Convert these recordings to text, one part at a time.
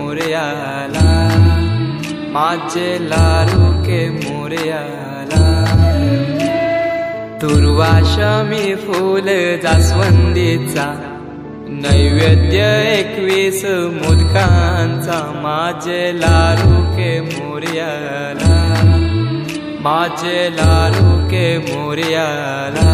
मोरयाला, माझे लाडू के मोरयाला। दुर्वा शमी फूल जास्वंदीचा, नैवेद्य 21 मोदकांचा, माझे लाडू के मोरयाला, माझे लाडू के मोरयाला।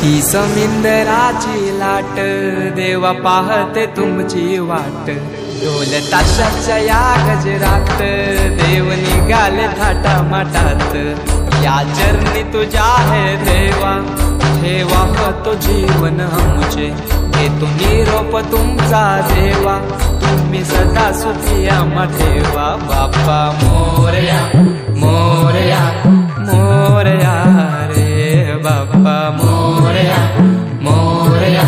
ही समिंदराची लाट, देवा पाहते तुमची वाट। ढोल ताशाच्या या गजरात, देव निघाले थाटामाटात। या चरणी तुझ्या है देवा, ठेवा तो जीवन आमचे। घेतो निरोप तुमचा देवा, तुम्ही सदा सुखी आम्हा ठेवा। बाप्पा मोरया मोरया मोरया रे, बाप्पा मोरया मोरया।